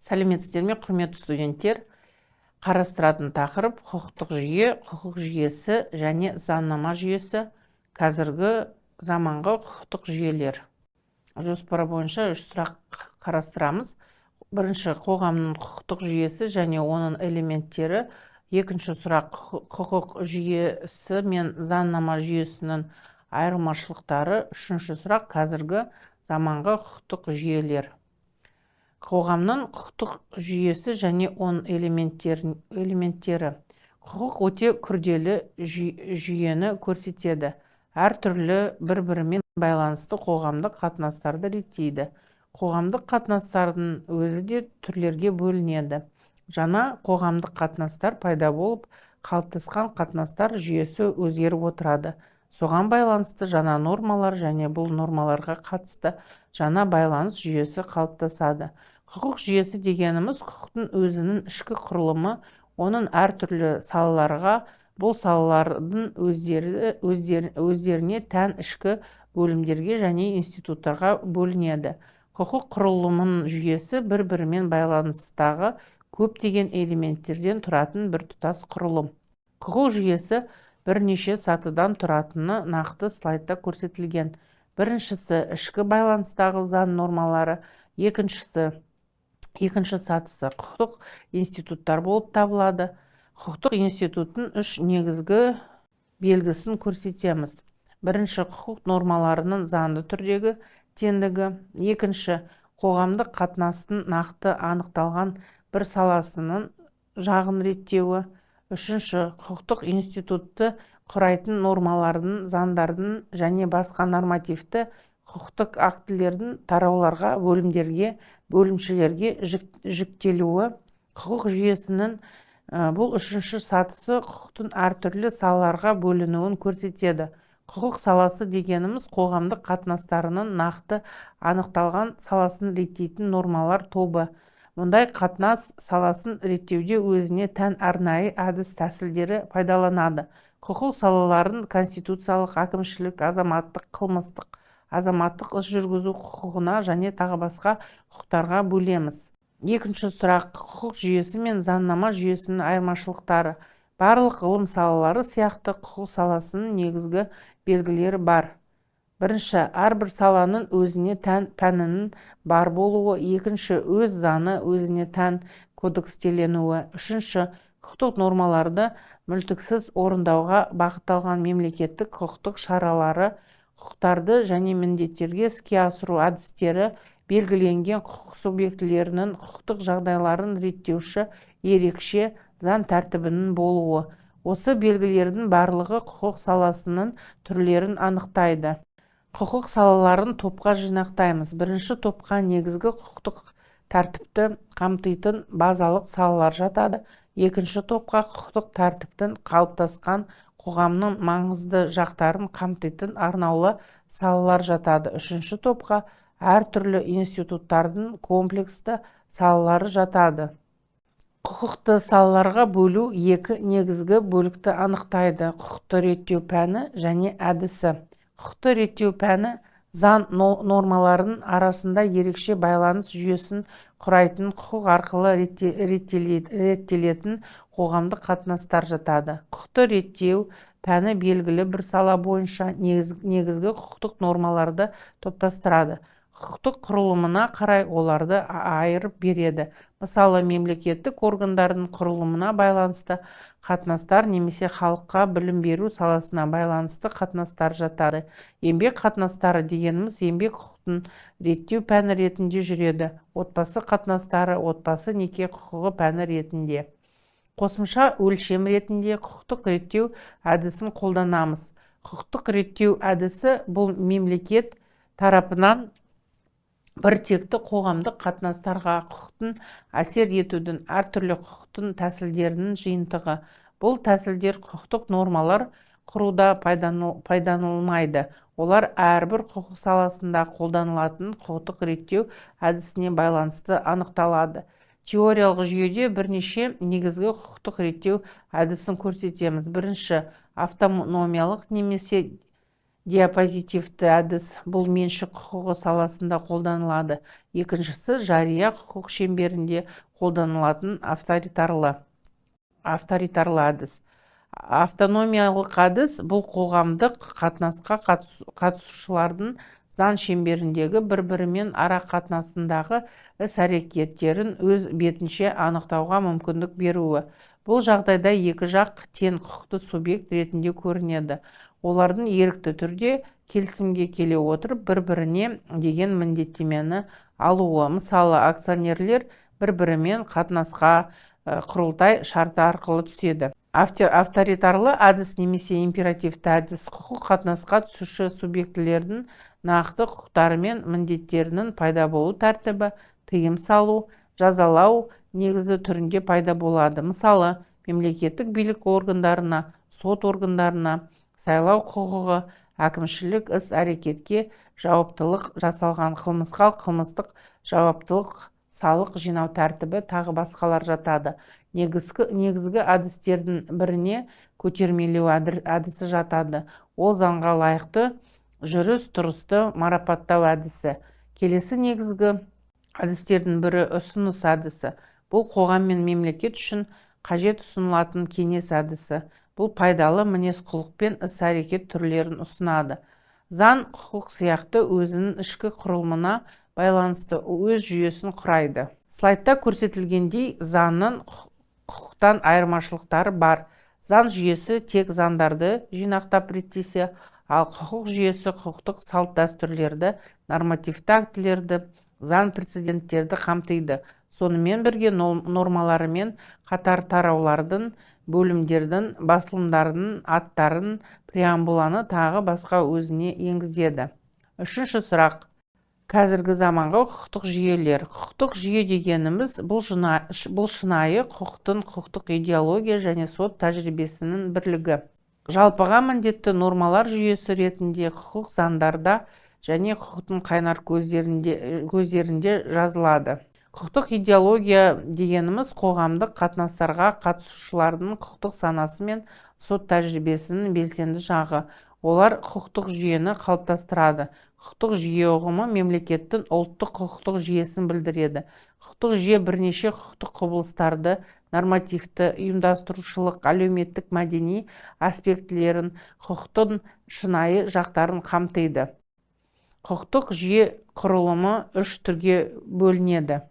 Сәлеметсіздер ме, құрметті студенттер? Қарастыратын тақырып құқықтық жүйе, құқық жүйесі және заңнама жүйесі, қазіргі заманғы құқықтық жүйелер. Жоспар бойынша 3 сұрақ қарастырамыз. Бірінші, қоғамның құқықтық жүйесі және оның элементтері. Екінші сұрақ, құқық жүйесі мен заңнама жүйесінің айырмашылықтары. Үшінші сұрақ, қазіргі заманғы құқықтық жүйелер. Қоғамның құқықтық жүйесі және оның элементтері. Құқық өте күрделі жүйені көрсетеді. Әртүрлі бір-бірімен байланысты қоғамдық қатынастарды реттейді. Қоғамдық қатынастардың өзі де түрлерге бөлінеді. Жаңа қоғамдық қатынастар пайда болып, қалыптасқан қатынастар жүйесі өзгеріп отырады. Соған байланысты жаңа нормалар және бұл нормаларға қатысты жаңа байланыс жүйесі қалыптасады. Құқық жүйесі дегеніміз құқықтың өзінің ішкі құрылымы, оның әртүрлі салаларға, бұл салалардың өздеріне тән ішкі бөлімдерге және институттарға бөлінеді. Құқық құрылымының жүйесі бір-бірімен байланыстағы көптеген элементтерден тұратын біртұтас құрылым. Құқық жүйесі бірнеше сатыдан тұратыны нақты слайдта көрсетілген. Біріншісі ішкі байланыстағы заң нормалары, екінші сатысы құқықтық институттар болып табылады. Құқықтық институттың 3 негізгі белгісін көрсетеміз. Бірінші, құқық нормаларының заңды түрдегі теңдігі. Екінші, қоғамдық қатынастың нақты анықталған бір саласының жағын реттеуі. Үшінші, құқықтық институтты құрайтын нормалардың, заңдардың және басқа нормативті құқықтық актілердің тарауларға, бөлімшелерге жүктелуі. Құқық жүйесінің бұл үшінші сатысы құқықтың әртүрлі салаларға бөлінуін көрсетеді. Құқық саласы дегеніміз қоғамдық қатынастарының нақты анықталған саласын реттейтін нормалар тобы. Мұндай қатынас саласын реттеуде өзіне тән арнайы әдіс тәсілдері пайдаланады. Құқық салаларын конституциялық, әкімшілік, азаматтық, қылмыстық, азаматтық іс жүргізу құқығына және тағы басқа құқықтарға бөлеміз. Екінші сұрақ, құқық жүйесі мен заңнама жүйесінің айырмашылықтары. Барлық ғылым салалары сияқты құқық саласының негізгі белгілері бар. Бірінші, әрбір саланың өзіне тән пәнінің бар болуы. Екінші, өз заңы өзіне тән кодекстеленуі. Үшінші, құқықтық нормаларды мүлтіксіз орындауға бағытталған мемлекеттік құқықтық шаралары, құқықтарды және міндеттерге іске асыру әдістері, белгіленген құқық субъектілерінің құқықтық жағдайларын реттеуші ерекше заң тәртібінің болуы. Осы белгілердің барлығы құқық саласының түрлерін анықтайды. Құқық салаларын топқа жинақтаймыз. Бірінші топқа негізгі құқықтық тәртіпті қамтитын базалық салалар жатады. Екінші топқа құқықтық тәртіптің қалыптасқан қоғамның маңызды жақтарын қамтитын арнаулы салалар жатады. Үшінші топқа әртүрлі институттардың комплексті салалары жатады. Құқықты салаларға бөлу екі негізгі бөлікті анықтайды: құқықты реттеу пәні және әдісі. Құқықты реттеу пәні заң нормаларының арасында ерекше байланыс жүйесін құрайтын құқық арқылы реттелетін қоғамдық қатынастар жатады. Құқықты реттеу пәні белгілі бір сала бойынша негізгі құқықтық нормаларды топтастырады. Құқықтық құрылымына қарай оларды айырып береді. Мысалы, мемлекеттік органдардың құрылымына байланысты қатынастар немесе халыққа білім беру саласына байланысты қатынастар жатады. Еңбек қатынастары дегеніміз еңбек құқықтың реттеу пәні ретінде жүреді. Отбасы қатынастары отбасы неке құқығы пәні ретінде. Қосымша өлшем ретінде құқықтық реттеу әдісін қолданамыз. Құқықтық реттеу әдісі бұл мемлекет тарапынан бір текті қоғамдық қатынастарға құқықтың әсер етудің әртүрлі құқықтың тәсілдерінің жиынтығы. Бұл тәсілдер құқықтық нормалар құруда пайдаланылмайды. Олар әрбір құқық саласында қолданылатын құқықтық реттеу әдісіне байланысты анықталады. Теориялық жүйеде бірнеше негізгі құқықтық реттеу әдісін көрсетеміз. Бірінші, автономиялық немесе диапозитивті әдіс бұл меншік құқығы саласында қолданылады. Екіншісі жария құқық шеңберінде қолданылатын авторитарлы әдіс. Автономиялық әдіс бұл қоғамдық қатынасқа қатысушылардың заң шеңберіндегі бір-бірімен ара қатынасындағы іс-әрекеттерін өз бетінше анықтауға мүмкіндік беруі. Бұл жағдайда екі жақ тең құқықты субъект ретінде көрінеді. Олардың ерікті түрде келісімге келе отырып бір-біріне деген міндеттемені алуы. Мысалы, акционерлер бір-бірімен қатынасқа құрылтай шарты арқылы түседі. Авторитарлы әдіс немесе императивті әдіс құқық қатынасқа түсуші субъектілердің нақты құқықтары мен міндеттерінің пайда болу тәртібі, тыйым салу, жазалау негізі түрінде пайда болады. Мысалы, мемлекеттік билік органдарына, сот органдарына сайлау құқығы, әкімшілік іс-әрекетке жауаптылық, жасалған қылмысқа қылмыстық жауаптылық, салық жинау тәртібі тағы басқалар жатады. Негізгі әдістердің біріне көтермелеу әдісі жатады. Ол заңға лайықты жүріс-тұрысты марапаттау әдісі. Келесі негізгі әдістердің бірі ұсыныс әдісі. Бұл қоғам мен мемлекет үшін қажет ұсынылатын кеңес әдісі. Бұл пайдалы мінез-құлық пен іс-әрекет түрлерін ұсынады. Заң құқық сияқты өзінің ішкі құрылымына байланысты өз жүйесін құрайды. Слайдта көрсетілгендей, заңның құқықтан айырмашылықтары бар. Заң жүйесі тек заңдарды жинақтап реттесе, ал құқық жүйесі құқықтық салт-дәстүрлерді, нормативті актілерді, заң прецеденттерді қамтиды. Сонымен бірге нормаларымен қатар тараулардың, бөлімдердің, басылымдардың аттарын, преамбуланы тағы басқа өзіне енгізеді. Үшінші сұрақ. Қазіргі заманғы құқықтық жүйелер. Құқықтық жүйе дегеніміз бұл шынайы құқықтың құқықтық идеология және сот тәжірибесінің бірлігі. Жалпыға міндетті нормалар жүйесі ретінде құқық заңдарда және құқықтың қайнар көздерінде жазылады. Құқықтық идеология дегеніміз қоғамдық қатынастарға қатысушылардың құқықтық санасы мен сот тәжірибесінің белсенді жағы. Олар құқықтық жүйені қалыптастырады. Құқықтық жүйе ұғымы мемлекеттің ұлттық құқықтық жүйесін білдіреді. Құқықтық жүйе бірнеше құқықтық құбылыстарды, нормативті, ұйымдастырушылық, әлеуметтік, мәдени аспектілерін, құқықтың шынайы жақтарын қамтиды. Құқықтық жүйе құрылымы үш түрге бөлінеді.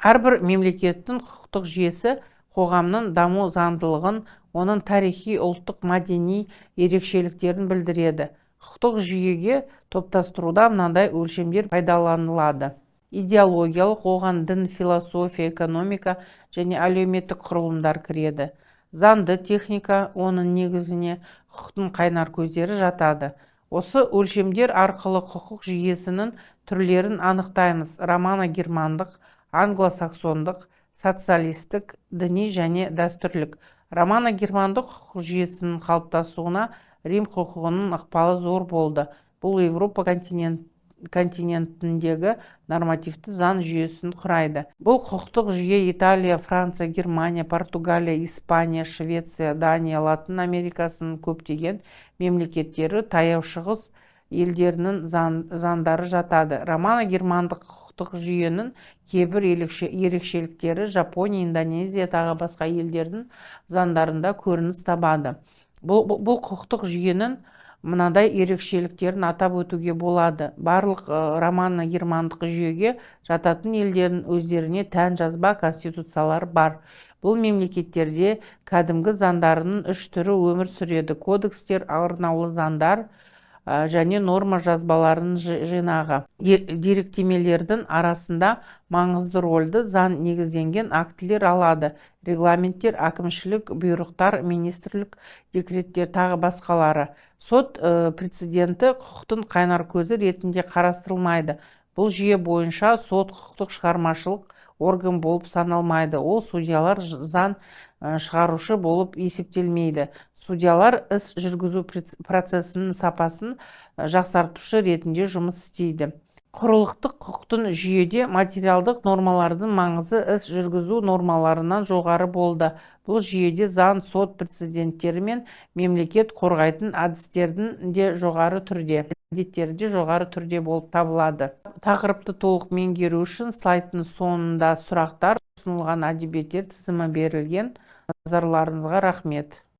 Әрбір мемлекеттің құқықтық жүйесі қоғамның даму заңдылығын, оның тарихи, ұлттық, мәдени ерекшеліктерін білдіреді. Құқықтық жүйеге топтастыруда мынандай өлшемдер пайдаланылады. Идеологиялық, оған дін, философия, экономика және әлеуметтік құрылымдар кіреді. Заңды техника, оның негізіне құқықтың қайнар көздері жатады. Осы өлшемдер арқылы құқық жүйесінің түрлерін анықтаймыз. Романо-германдық, англосаксондық, социалистік, діни және дәстүрлік. Романо-германдық құқық жүйесінің қалыптасуына Рим құқығының ықпалы зор болды. Бұл Европа континентіндегі нормативті заң жүйесін құрайды. Бұл құқықтық жүйе Италия, Франция, Германия, Португалия, Испания, Швеция, Дания, Латын Америкасының көптеген мемлекеттері, таяу шығыс елдерінің заңдары жатады. Романо-германдық құқықтық жүйенің кейбір ерекшеліктері Жапония, Индонезия тағы басқа елдердің заңдарында көрініс табады. Бұл құқықтық жүйенің мынадай ерекшеліктерін атап өтуге болады. Барлық романо-германдық жүйеге жататын елдердің өздеріне тән жазба конституциялары бар. Бұл мемлекеттерде кәдімгі заңдарының үш түрі өмір сүреді: кодекстер, арнаулы заңдар және норма жазбаларының жинағы. Деректемелердің арасында маңызды рөлді заң негізденген актілер алады. Регламенттер, әкімшілік бұйрықтар, министрлік декреттер тағы басқалары. Сот прецеденті құқықтың қайнар көзі ретінде қарастырылмайды. Бұл жүйе бойынша сот құқықтық шығармашылық орган болып саналмайды. Ол судьялар заң шығарушы болып есептелмейді. Судьялар іс жүргізу процесінің сапасын жақсартушы ретінде жұмыс істейді. Құрылықтық құқықтың жүйеде материалдық нормалардың маңызы іс жүргізу нормаларынан жоғары болды. Бұл жүйеде заң, сот прецеденттері мен мемлекет қорғайтын әдістердің де жоғары түрде болып табылады. Тақырыпты толық меңгеру үшін слайдтың соңында сұрақтар, ұсынылған әдебиеттер тізімі берілген. Назарларыңызға рахмет.